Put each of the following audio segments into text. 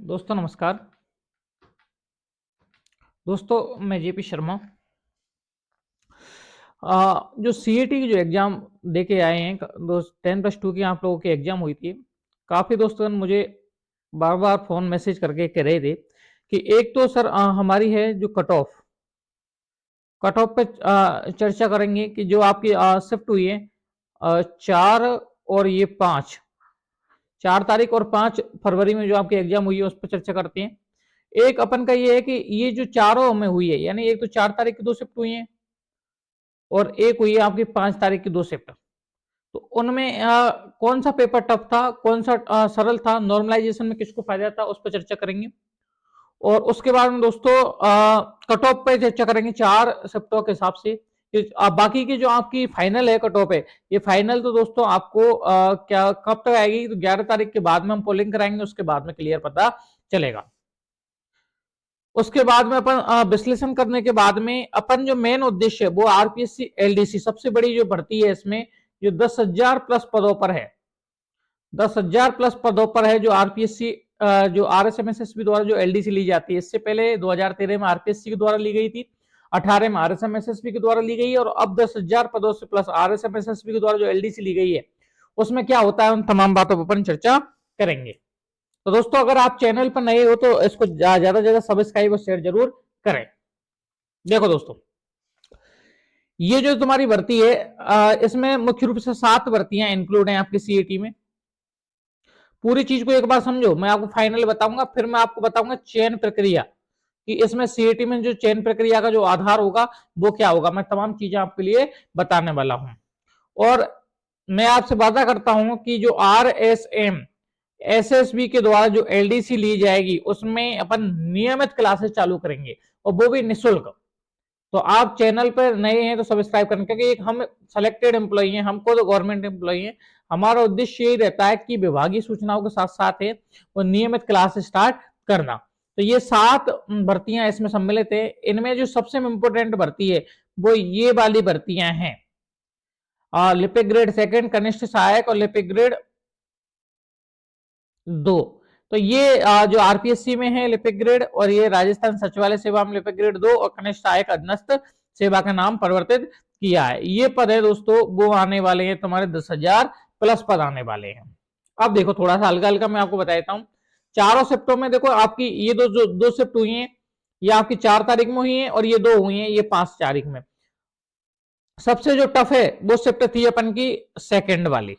दोस्तों नमस्कार। दोस्तों मैं जेपी शर्मा। जो सीईटी की जो एग्जाम दे के आए हैं दोस्त 10+2 की आप लोगों की एग्जाम हुई थी। काफ़ी दोस्तों ने मुझे बार-बार फ़ोन मैसेज करके कह रहे थे कि एक तो सर हमारी है जो कट ऑफ पे चर्चा करेंगे कि जो आपकी शिफ्ट हुई है 4 और ये 5, 4 तारीख और 5 फरवरी में जो आपकी एग्जाम हुई है उस पर चर्चा करते हैं। एक अपन का ये है कि ये जो चारों में हुई है, यानी एक तो 4 तारीख की 2 शिफ्ट हुई है और एक हुई है आपकी 5 तारीख की 2 शिफ्ट। तो उनमें कौन सा पेपर टफ था, कौन सा सरल था, नॉर्मलाइजेशन में किसको फायदा था, उस पर चर्चा करेंगे। और उसके बाद में दोस्तों कट ऑफ पे चर्चा करेंगे 4 शिफ्टों के हिसाब से। बाकी की जो आपकी फाइनल है कट ऑफ है, ये फाइनल तो दोस्तों आपको क्या कब तक आएगी, तो 11 तारीख के बाद में हम पोलिंग कराएंगे, उसके बाद में क्लियर पता चलेगा। उसके बाद में अपन विश्लेषण करने के बाद में अपन जो मेन उद्देश्य है वो आरपीएससी एलडीसी सबसे बड़ी जो भर्ती है इसमें जो 10,000 प्लस पदों पर है, 10,000 प्लस पदों पर है जो आरपीएससी जो आरएसएमएसएसबी द्वारा जो एलडीसी ली जाती है। इससे पहले 2013 में आरपीएससी के द्वारा ली गई थी, 18 में आरएसएमएसएसबी के द्वारा ली गई है और अब 10,000 पदों से प्लस आरएसएमएसएसबी के द्वारा जो एलडीसी ली गई है उसमें क्या होता है, उन तमाम बातों पर अपन चर्चा करेंगे। तो दोस्तों अगर आप चैनल पर नए हो तो इसको ज्यादा से ज्यादा सब्सक्राइब और शेयर जरूर करें। देखो दोस्तों, ये जो तुम्हारी भर्ती है इसमें मुख्य रूप से 7 भर्तियां इंक्लूड हैं आपकी सीईटी में। पूरी चीज को एक बार समझो, मैं आपको फाइनल बताऊंगा, फिर मैं आपको बताऊंगा चयन प्रक्रिया कि इसमें सीईटी में जो चयन प्रक्रिया का जो आधार होगा वो क्या होगा। मैं तमाम चीजें आपके लिए बताने वाला हूं और मैं आपसे वादा करता हूं कि जो आरएसएम एसएसबी के द्वारा जो एलडीसी ली जाएगी उसमें अपन नियमित क्लासेस चालू करेंगे और वो भी निःशुल्क। तो आप चैनल पर नए हैं तो सब्सक्राइब करें, क्योंकि एक हम सेलेक्टेड एम्प्लॉई हैं, हमको तो गवर्नमेंट एम्प्लॉई हैं। हमारा उद्देश्य यही रहता है कि विभागीय सूचनाओं के साथ साथ है वो नियमित क्लास स्टार्ट करना। तो ये 7 भर्तियां इसमें सम्मिलित है। इनमें जो सबसे इंपोर्टेंट भर्ती है वो ये वाली भर्तियां हैं, लिपिक ग्रेड 2 कनिष्ठ सहायक और लिपिक ग्रेड 2। तो ये जो आरपीएससी में है लिपिक ग्रेड और ये राजस्थान सचिवालय सेवा में लिपिक ग्रेड 2 और कनिष्ठ सहायक अधीनस्थ सेवा का नाम परिवर्तित किया है। ये पद है दोस्तों वो आने वाले हैं तुम्हारे 10,000 प्लस पद आने वाले हैं। अब देखो थोड़ा सा हल्का हल्का मैं आपको बता देता हूँ। चारों शिफ्टों में देखो आपकी ये दो शिफ्ट हुई है, ये आपकी 4 तारीख में हुई है और ये 2 हुई है ये 5 तारीख में। सबसे जो टफ है वो शिफ्ट थी अपन की सेकेंड वाली,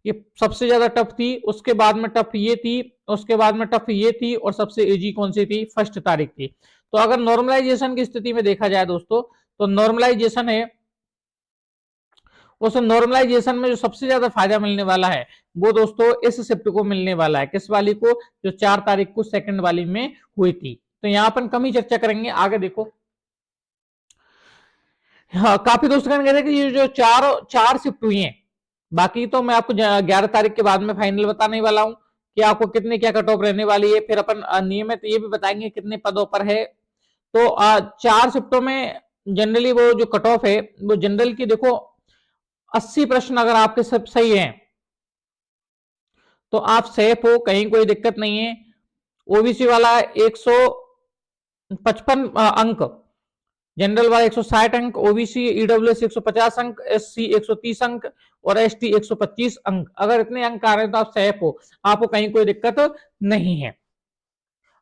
ये सबसे ज्यादा टफ थी। उसके बाद में टफ ये थी, उसके बाद में टफ ये थी और सबसे इजी कौन सी थी, फर्स्ट तारीख थी। तो अगर नॉर्मलाइजेशन की स्थिति में देखा जाए दोस्तों, तो नॉर्मलाइजेशन है, उस नॉर्मलाइजेशन में जो सबसे ज्यादा फायदा मिलने वाला है वो दोस्तों इस शिफ्ट को मिलने वाला है। किस वाली को, जो 4 तारीख को सेकंड वाली में हुई थी। तो यहां पर कम ही चर्चा करेंगे, आगे देखो। हाँ, काफी दोस्त कहने गए थे कि ये जो चार शिफ्ट हुई है, बाकी तो मैं आपको 11 तारीख के बाद में फाइनल बताने वाला हूं कि आपको कितने क्या कट ऑफ रहने वाली है। फिर अपन नियमित ये भी बताएंगे कितने पदों पर है। तो 4 शिफ्टों में जनरली वो जो कट ऑफ है वो जनरल की देखो 80 प्रश्न अगर आपके सब सही हैं तो आप सेफ हो, कहीं कोई दिक्कत नहीं है। ओबीसी वाला 155 अंक, जनरल वाला 160 अंक, ओबीसी ईडब्ल्यूएस 150 अंक, एससी 130 अंक और एसटी 125 अंक। अगर इतने अंक आ रहे हैं तो आप सेफ हो, आपको कहीं कोई दिक्कत नहीं है।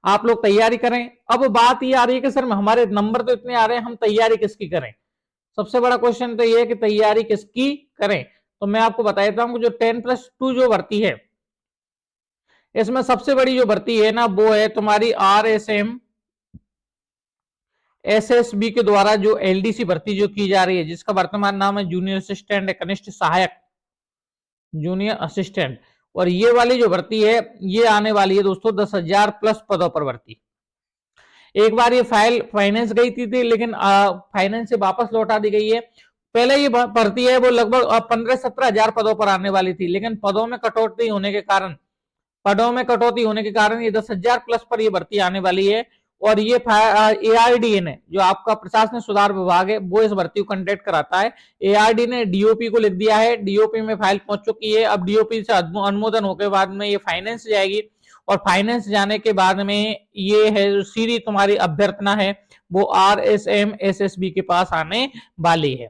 आप लोग तैयारी करें। अब बात ये आ रही है कि सर हमारे नंबर तो इतने आ रहे हैं, हम तैयारी किसकी करें। सबसे बड़ा क्वेश्चन तो ये है कि तैयारी किसकी करें। तो मैं आपको बता देता हूं कि जो 10+2 जो भर्ती है इसमें सबसे बड़ी जो भर्ती है ना वो है तुम्हारी आरएसएम एसएसबी के द्वारा जो एलडीसी भर्ती जो की जा रही है, जिसका वर्तमान नाम है जूनियर असिस्टेंट कनिष्ठ सहायक, जूनियर असिस्टेंट। और ये वाली जो भर्ती है ये आने वाली है दोस्तों 10,000 प्लस पदों पर भर्ती। एक बार ये फाइल फाइनेंस गई थी लेकिन फाइनेंस से वापस लौटा दी गई है। पहले ये भर्ती है वो लगभग 15-17 हजार पदों पर आने वाली थी, लेकिन पदों में कटौती होने के कारण ये 10,000 प्लस पर ये भर्ती आने वाली है। और ये एआरडी ने, जो आपका प्रशासनिक सुधार विभाग है, वो इस भर्ती को कंडक्ट कराता है। एआरडी ने डीओपी को लिख दिया है, डीओपी में फाइल पहुंच चुकी है। अब डीओपी से अनुमोदन होकर बाद में ये फाइनेंस जाएगी और फाइनेंस जाने के बाद में ये है जो सीधी तुम्हारी अभ्यर्थना है वो RSM SSB के पास आने वाली है।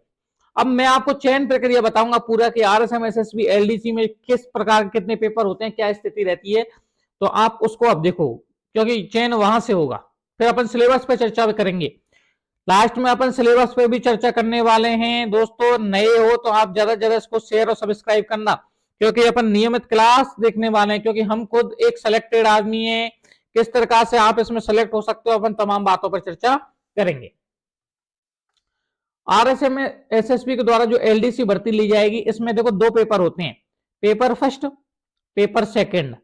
अब मैं आपको चयन प्रक्रिया बताऊंगा पूरा कि RSM SSB LDC में किस प्रकार कितने पेपर होते हैं, क्या स्थिति रहती है, तो आप उसको अब देखो, क्योंकि चयन वहां से होगा। फिर अपन सिलेबस पे चर्चा करेंगे, लास्ट में अपन सिलेबस पे भी चर्चा करने वाले हैं। दोस्तों नए हो तो आप ज्यादा से ज्यादा इसको शेयर और सब्सक्राइब करना, क्योंकि अपन नियमित क्लास देखने वाले हैं, क्योंकि हम खुद एक सिलेक्टेड आदमी है। किस तरह से आप इसमें सेलेक्ट हो सकते हो, अपन तमाम बातों पर चर्चा करेंगे। RSM SSB के द्वारा जो LDC भर्ती ली जाएगी, इसमें देखो दो पेपर होते हैं, पेपर फर्स्ट, पेपर सेकंड,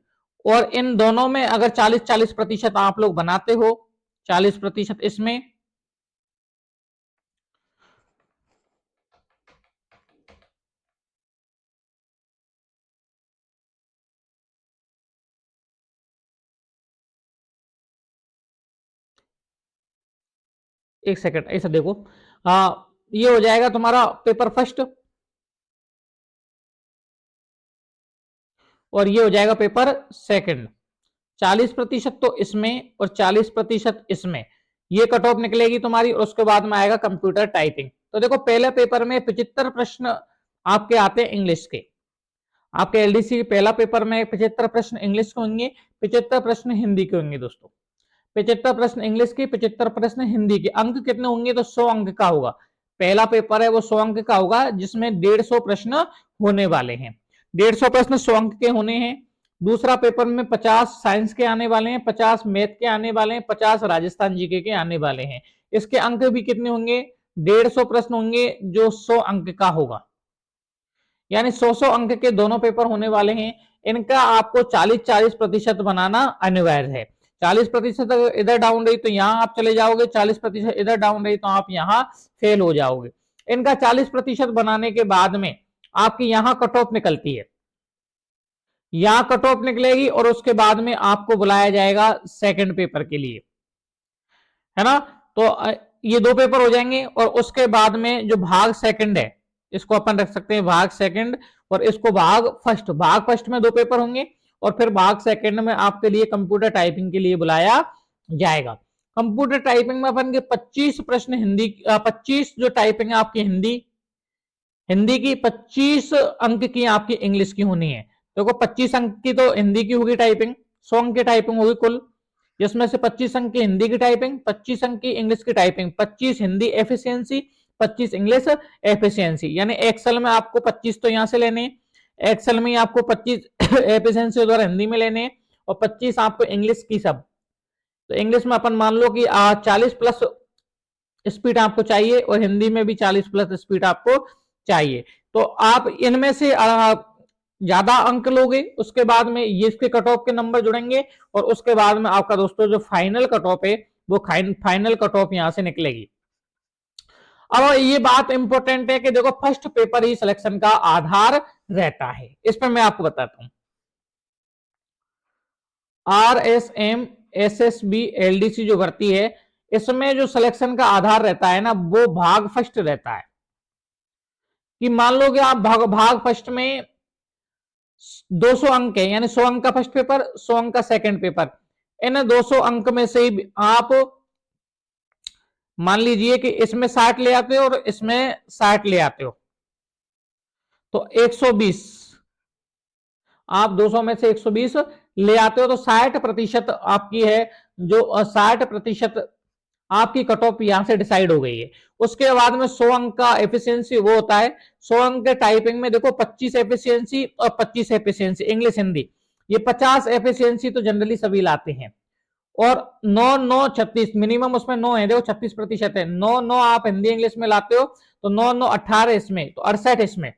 और इन दोनों में अगर 40-40% आप लोग बनाते हो, 40% इसमें, एक सेकंड ऐसा देखो, ये हो जाएगा तुम्हारा पेपर फर्स्ट और ये हो जाएगा पेपर सेकंड। 40% तो इसमें और 40% इसमें, ये कट ऑफ निकलेगी तुम्हारी, और उसके बाद में आएगा कंप्यूटर टाइपिंग। तो देखो पहले पेपर में 75 प्रश्न आपके आते हैं इंग्लिश के, आपके एलडीसी पहला पेपर में 75 प्रश्न इंग्लिश के होंगे, 75 प्रश्न हिंदी के होंगे दोस्तों। 75 प्रश्न इंग्लिश के, 75 प्रश्न हिंदी के। अंक कितने होंगे, तो 100 अंक का होगा। पहला पेपर है वो 100 अंक का होगा, जिसमें 150 प्रश्न होने वाले हैं। 150 प्रश्न 100 अंक के होने हैं। दूसरा पेपर में 50 साइंस के आने वाले हैं, 50 मैथ के आने वाले हैं, 50 राजस्थान जीके के आने वाले हैं। इसके अंक भी कितने होंगे, 150 प्रश्न होंगे जो 100 अंक का होगा, यानी 100 अंक के दोनों पेपर होने वाले हैं। इनका आपको 40-40% बनाना अनिवार्य है। 40% अगर इधर डाउन रही तो यहां आप चले जाओगे, 40% इधर डाउन रही तो आप यहां फेल हो जाओगे। इनका 40% बनाने के बाद में आपकी यहां कट ऑफ निकलती है, यहां कट ऑफ निकलेगी और उसके बाद में आपको बुलाया जाएगा सेकंड पेपर के लिए, है ना। तो ये दो पेपर हो जाएंगे, और उसके बाद में जो भाग सेकंड है, इसको अपन रख सकते हैं भाग सेकंड, और इसको भाग फर्स्ट। भाग फर्स्ट में दो पेपर होंगे, और फिर भाग सेकंड में आपके लिए कंप्यूटर टाइपिंग के लिए बुलाया जाएगा। कंप्यूटर टाइपिंग में अपन के 25 प्रश्न हिंदी, 25 जो टाइपिंग है आपकी हिंदी, हिंदी की 25 अंक की आपकी इंग्लिश की होनी है। देखो 25 अंक की तो हिंदी की होगी टाइपिंग, 100 अंक की टाइपिंग होगी कुल, जिसमें से 25 अंक की हिंदी की टाइपिंग, 25 अंक की इंग्लिश की typing, 25 Hindi efficiency, 25 English efficiency. यानी एक्सेल में आपको 25 तो यहां से लेने, एक्सेल में आपको 25 एफिशिएंसी द्वारा हिंदी में लेने, और 25 आपको इंग्लिश की सब। तो इंग्लिश में अपन मान लो कि 40 प्लस स्पीड आपको चाहिए, और हिंदी में भी 40 प्लस स्पीड आपको चाहिए। तो आप इनमें से ज्यादा अंक लोगे, उसके बाद में ये इसके कट ऑफ के नंबर जुड़ेंगे, और उसके बाद में आपका दोस्तों जो फाइनल कट ऑफ है वो फाइनल कट ऑफ यहां से निकलेगी। अब ये बात इंपॉर्टेंट है कि देखो फर्स्ट पेपर ही सिलेक्शन का आधार रहता है। इस पर मैं आपको बताता हूं, RSM SSB LDC जो भर्ती है, इसमें जो सिलेक्शन का आधार रहता है ना, वो भाग फर्स्ट रहता है। कि मान लो कि आप भाग फर्स्ट में 200 अंक है, यानी 100 अंक का फर्स्ट पेपर, 100 अंक का सेकंड पेपर। इन 200 अंक में से आप मान लीजिए कि इसमें 60 ले आते हो और इसमें 60 ले आते हो, तो 120, आप 200 में से 120 ले आते हो, तो 60% आपकी है, जो 60% आपकी कट ऑफ यहां से डिसाइड हो गई है। उसके बाद में 100 अंक का एफिशिएंसी वो होता है, 100 अंक के टाइपिंग में देखो 25 एफिशिएंसी और 25 एफिशिएंसी इंग्लिश हिंदी, ये 50 एफिशिएंसी तो जनरली सभी लाते हैं। और 9-9-36 मिनिमम उसमें 9 है, देखो 36% है, 9-9 आप हिंदी इंग्लिश में लाते हो, तो 9-9-18 इसमें, तो 68 इसमें,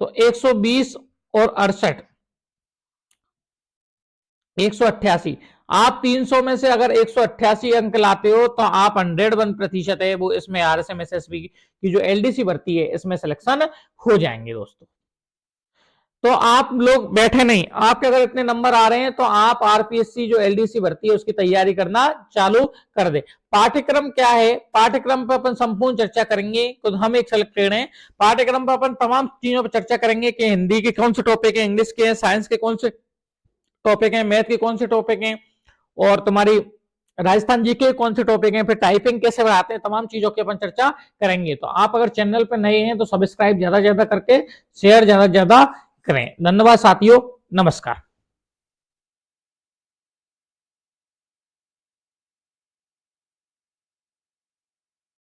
तो 120 और 68 188। आप 300 में से अगर 188 अंक लाते हो तो आप 101% है वो इसमें RSM SSB की जो LDC भर्ती है इसमें सिलेक्शन हो जाएंगे दोस्तों। तो आप लोग बैठे नहीं, आपके अगर इतने नंबर आ रहे हैं तो आप RPSC जो LDC भर्ती है उसकी तैयारी करना चालू कर दे। पाठ्यक्रम क्या है, पाठ्यक्रम पर अपन संपूर्ण चर्चा करेंगे, तो हम एक सिलेक्टेड हैं। पाठ्यक्रम पर अपन तमाम चीजों पर चर्चा करेंगे कि हिंदी के कौन से टॉपिक है, इंग्लिश के, साइंस के कौन से टॉपिक है, मैथ के कौन से टॉपिक हैं, और तुम्हारी राजस्थान जी के कौन से टॉपिक हैं, फिर टाइपिंग कैसे बढ़ाते हैं, तमाम चीजों की अपन चर्चा करेंगे। तो आप अगर चैनल पे नए हैं तो सब्सक्राइब ज्यादा से ज्यादा करके शेयर ज्यादा से ज्यादा करें। धन्यवाद साथियों, नमस्कार।